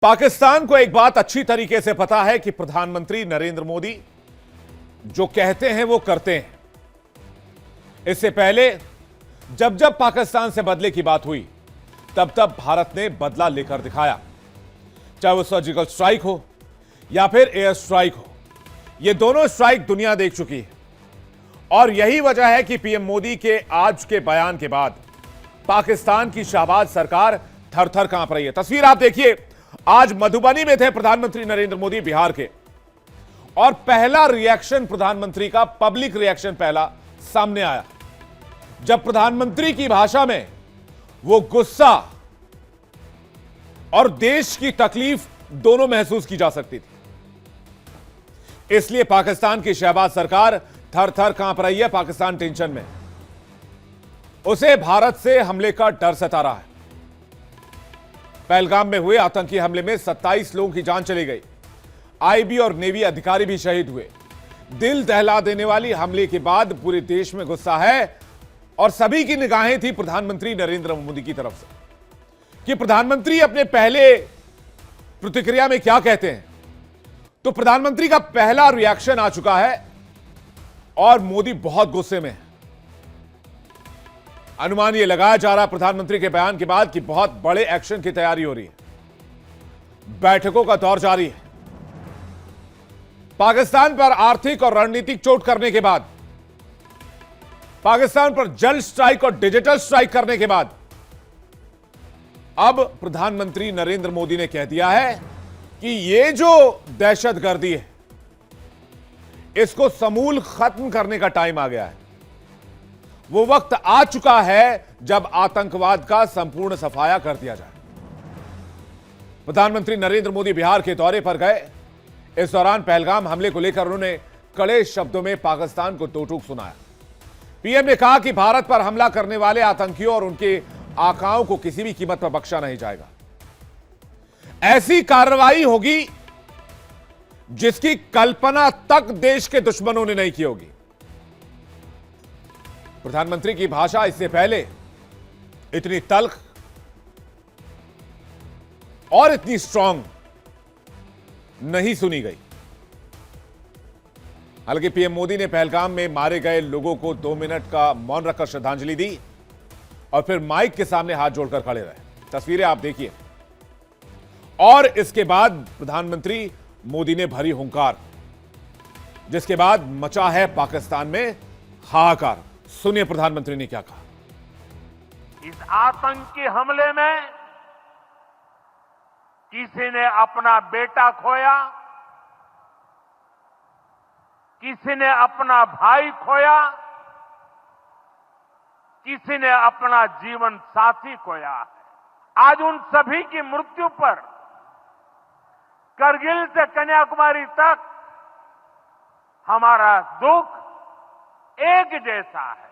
पाकिस्तान को एक बात अच्छी तरीके से पता है कि प्रधानमंत्री नरेंद्र मोदी जो कहते हैं वो करते हैं। इससे पहले जब जब पाकिस्तान से बदले की बात हुई तब तब भारत ने बदला लेकर दिखाया, चाहे वो सर्जिकल स्ट्राइक हो या फिर एयर स्ट्राइक हो। ये दोनों स्ट्राइक दुनिया देख चुकी है और यही वजह है कि पीएम मोदी के आज के बयान के बाद पाकिस्तान की शाहबाज सरकार थर थर कांप रही है। तस्वीर आप देखिए, आज मधुबनी में थे प्रधानमंत्री नरेंद्र मोदी बिहार के, और पहला रिएक्शन प्रधानमंत्री का, पब्लिक रिएक्शन पहला सामने आया जब प्रधानमंत्री की भाषा में वो गुस्सा और देश की तकलीफ दोनों महसूस की जा सकती थी। इसलिए पाकिस्तान की शहबाज सरकार थर थर कांप रही है। पाकिस्तान टेंशन में, उसे भारत से हमले का डर सता रहा है। पहलगाम में हुए आतंकी हमले में 27 लोगों की जान चली गई। आईबी और नेवी अधिकारी भी शहीद हुए। दिल दहला देने वाली हमले के बाद पूरे देश में गुस्सा है और सभी की निगाहें थी प्रधानमंत्री नरेंद्र मोदी की तरफ से कि प्रधानमंत्री अपने पहले प्रतिक्रिया में क्या कहते हैं। तो प्रधानमंत्री का पहला रिएक्शन आ चुका है और मोदी बहुत गुस्से में है। अनुमान यह लगाया जा रहा है प्रधानमंत्री के बयान के बाद कि बहुत बड़े एक्शन की तैयारी हो रही है। बैठकों का दौर जारी है। पाकिस्तान पर आर्थिक और रणनीतिक चोट करने के बाद, पाकिस्तान पर जल स्ट्राइक और डिजिटल स्ट्राइक करने के बाद, अब प्रधानमंत्री नरेंद्र मोदी ने कह दिया है कि यह जो दहशतगर्दी है इसको समूल खत्म करने का टाइम आ गया है। वो वक्त आ चुका है जब आतंकवाद का संपूर्ण सफाया कर दिया जाए। प्रधानमंत्री नरेंद्र मोदी बिहार के दौरे पर गए। इस दौरान पहलगाम हमले को लेकर उन्होंने कड़े शब्दों में पाकिस्तान को दो टूक सुनाया। पीएम ने कहा कि भारत पर हमला करने वाले आतंकियों और उनके आकाओं को किसी भी कीमत पर बख्शा नहीं जाएगा। ऐसी कार्रवाई होगी जिसकी कल्पना तक देश के दुश्मनों ने नहीं की होगी। प्रधानमंत्री की भाषा इससे पहले इतनी तल्ख और इतनी स्ट्रांग नहीं सुनी गई। हालांकि पीएम मोदी ने पहलगाम में मारे गए लोगों को 2 मिनट का मौन रखकर श्रद्धांजलि दी और फिर माइक के सामने हाथ जोड़कर खड़े रहे। तस्वीरें आप देखिए। और इसके बाद प्रधानमंत्री मोदी ने भरी हुंकार, जिसके बाद मचा है पाकिस्तान में हाहाकार। सुनिए प्रधानमंत्री ने क्या कहा। इस आतंकी हमले में किसी ने अपना बेटा खोया, किसी ने अपना भाई खोया, किसी ने अपना जीवन साथी खोया है। आज उन सभी की मृत्यु पर करगिल से कन्याकुमारी तक हमारा दुख एक जैसा है,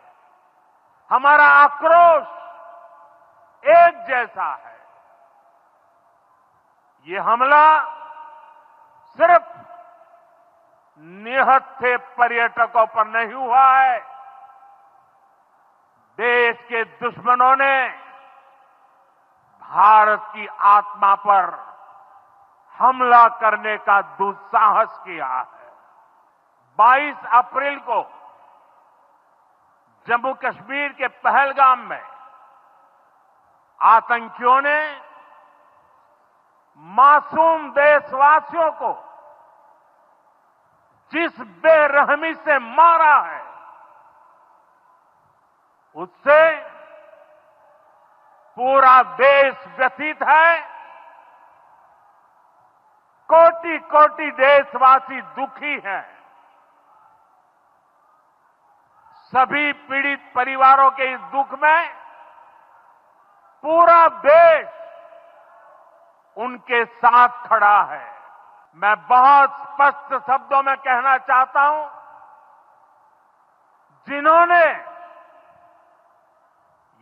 हमारा आक्रोश एक जैसा है। ये हमला सिर्फ निहत्थे पर्यटकों पर नहीं हुआ है। देश के दुश्मनों ने भारत की आत्मा पर हमला करने का दुस्साहस किया है। 22 अप्रैल को जम्मू कश्मीर के पहलगाम में आतंकियों ने मासूम देशवासियों को जिस बेरहमी से मारा है, उससे पूरा देश व्यथित है। कोटि कोटि देशवासी दुखी हैं। सभी पीड़ित परिवारों के इस दुख में पूरा देश उनके साथ खड़ा है। मैं बहुत स्पष्ट शब्दों में कहना चाहता हूं, जिन्होंने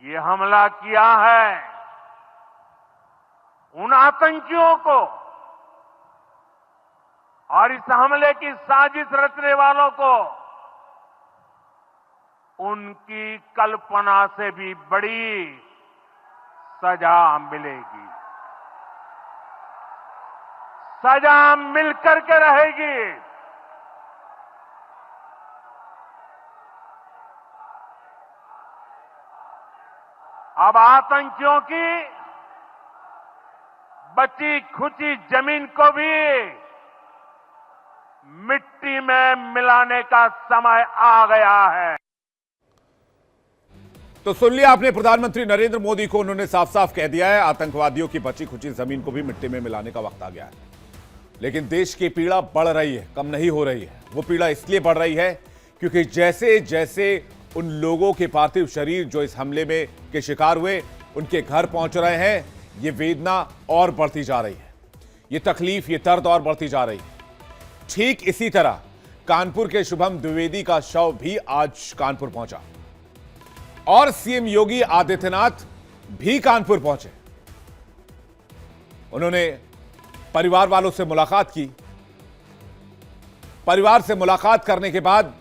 ये हमला किया है, उन आतंकियों को और इस हमले की साजिश रचने वालों को उनकी कल्पना से भी बड़ी सजा मिलेगी। सजा मिलकर के रहेगी। अब आतंकियों की बची खुची जमीन को भी मिट्टी में मिलाने का समय आ गया है। तो सुन लिया आपने प्रधानमंत्री नरेंद्र मोदी को, उन्होंने साफ साफ कह दिया है आतंकवादियों की बची खुची जमीन को भी मिट्टी में मिलाने का वक्त आ गया है। लेकिन देश की पीड़ा बढ़ रही है, कम नहीं हो रही है। वो पीड़ा इसलिए बढ़ रही है क्योंकि जैसे जैसे उन लोगों के पार्थिव शरीर जो इस हमले में के शिकार हुए उनके घर पहुंच रहे हैं, ये वेदना और बढ़ती जा रही है, ये तकलीफ, ये दर्द और बढ़ती जा रही है। ठीक इसी तरह कानपुर के शुभम द्विवेदी का शव भी आज कानपुर पहुंचा और सीएम योगी आदित्यनाथ भी कानपुर पहुंचे। उन्होंने परिवार वालों से मुलाकात की। परिवार से मुलाकात करने के बाद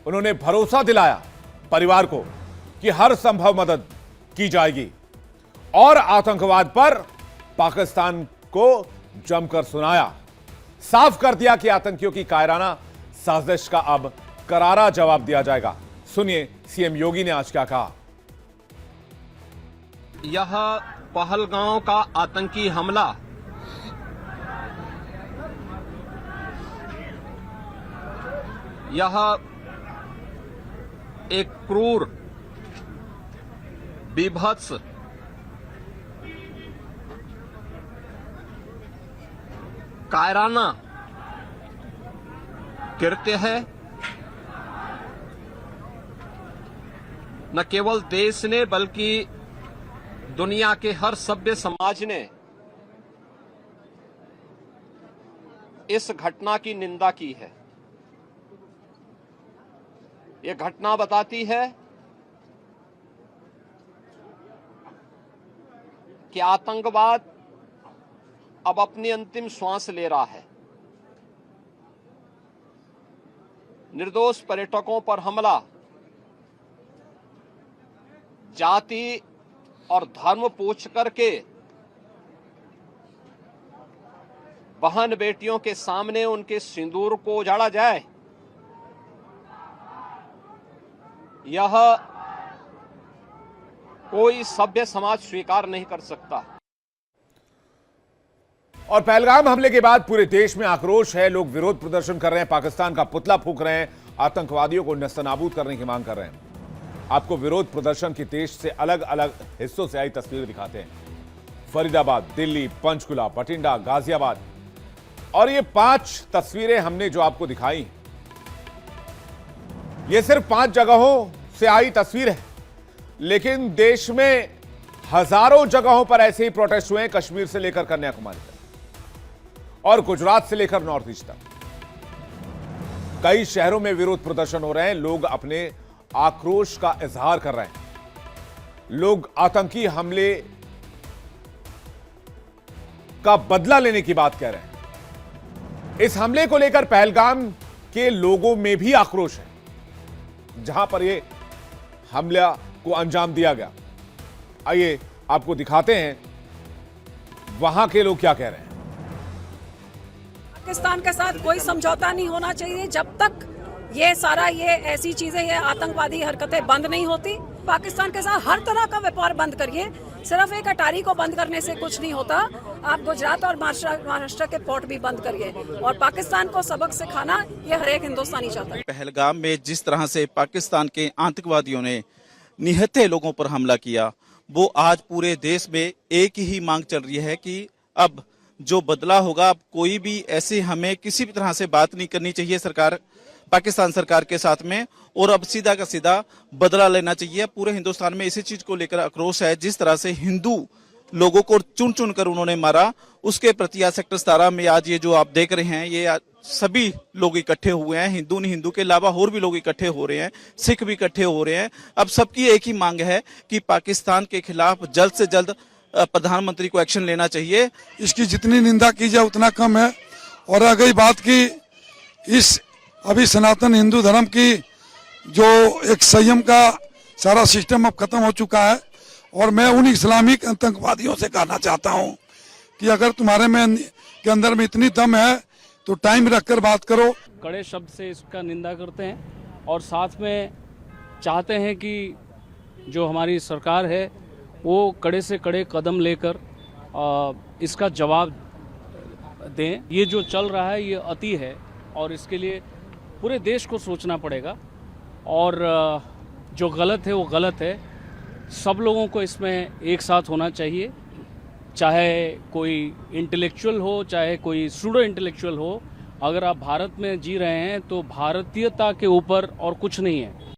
उन्होंने भरोसा दिलाया परिवार को कि हर संभव मदद की जाएगी और आतंकवाद पर पाकिस्तान को जमकर सुनाया। साफ कर दिया कि आतंकियों की कायराना साजिश का अब करारा जवाब दिया जाएगा। सुनिए सीएम योगी ने आज क्या कहा। यह पहलगांव का आतंकी हमला यह एक क्रूर, बीभत्स, कायराना कृत्य है। न केवल देश ने बल्कि दुनिया के हर सभ्य समाज ने इस घटना की निंदा की है। यह घटना बताती है कि आतंकवाद अब अपनी अंतिम श्वास ले रहा है। निर्दोष पर्यटकों पर हमला जाति और धर्म पूछ करके बहन बेटियों के सामने उनके सिंदूर को उजाड़ा जाए, यह कोई सभ्य समाज स्वीकार नहीं कर सकता। और पहलगाम हमले के बाद पूरे देश में आक्रोश है। लोग विरोध प्रदर्शन कर रहे हैं, पाकिस्तान का पुतला फूंक रहे हैं, आतंकवादियों को नस्तनाबूद करने की मांग कर रहे हैं। आपको विरोध प्रदर्शन की देश से अलग अलग हिस्सों से आई तस्वीरें दिखाते हैं। फरीदाबाद, दिल्ली, पंचकुला, बठिंडा, गाजियाबाद, और ये 5 तस्वीरें हमने जो आपको दिखाई, ये सिर्फ 5 जगहों से आई तस्वीर है, लेकिन देश में हजारों जगहों पर ऐसे ही प्रोटेस्ट हुए हैं, कश्मीर से लेकर कन्याकुमारी तक और गुजरात से लेकर नॉर्थ ईस्ट तक। कई शहरों में विरोध प्रदर्शन हो रहे हैं। लोग अपने आक्रोश का इजहार कर रहे हैं। लोग आतंकी हमले का बदला लेने की बात कह रहे हैं। इस हमले को लेकर पहलगाम के लोगों में भी आक्रोश है, जहां पर यह हमला को अंजाम दिया गया। आइए आपको दिखाते हैं वहां के लोग क्या कह रहे हैं। पाकिस्तान के साथ कोई समझौता नहीं होना चाहिए जब तक ये ऐसी चीजें, ये आतंकवादी हरकतें बंद नहीं होती। पाकिस्तान के साथ हर तरह का व्यापार बंद करिए। सिर्फ एक अटारी को बंद करने से कुछ नहीं होता। आप गुजरात और महाराष्ट्र के पोर्ट भी बंद करिए और पाकिस्तान को सबक सिखाना ये हर एक हिंदुस्तानी चाहता है। पहलगाम में जिस तरह से पाकिस्तान के आतंकवादियों ने निहत्थे लोगों पर हमला किया, वो आज पूरे देश में एक ही मांग चल रही है कि अब जो बदला होगा, अब कोई भी ऐसे हमें किसी भी तरह से बात नहीं करनी चाहिए सरकार, पाकिस्तान सरकार के साथ में, और अब सीधा का सीधा बदला लेना चाहिए। पूरे हिंदुस्तान में इसी चीज को लेकर आक्रोश है। जिस तरह से हिंदू लोगों को चुन चुन कर उन्होंने मारा, उसके प्रति आज सेक्टर 17 में आज ये जो आप देख रहे हैं, ये सभी लोग इकट्ठे हुए हैं। हिंदू नहीं, हिंदू के अलावा और भी लोग इकट्ठे हो रहे हैं, सिख भी इकट्ठे हो रहे हैं। अब सबकी एक ही मांग है कि पाकिस्तान के खिलाफ जल्द से जल्द प्रधानमंत्री को एक्शन लेना चाहिए। इसकी जितनी निंदा की जाए उतना कम है। और रह गई बात की इस अभी सनातन हिंदू धर्म की जो एक संयम का सारा सिस्टम अब खत्म हो चुका है, और मैं उन इस्लामिक आतंकवादियों से कहना चाहता हूं कि अगर तुम्हारे में के अंदर में इतनी दम है तो टाइम रखकर बात करो। कड़े शब्द से इसका निंदा करते हैं और साथ में चाहते हैं कि जो हमारी सरकार है वो कड़े से कड़े कदम लेकर इसका जवाब दें। ये जो चल रहा है ये अति है और इसके लिए पूरे देश को सोचना पड़ेगा और जो गलत है वो गलत है। सब लोगों को इसमें एक साथ होना चाहिए, चाहे कोई इंटेलेक्चुअल हो चाहे कोई सूडो इंटेलेक्चुअल हो। अगर आप भारत में जी रहे हैं तो भारतीयता के ऊपर और कुछ नहीं है।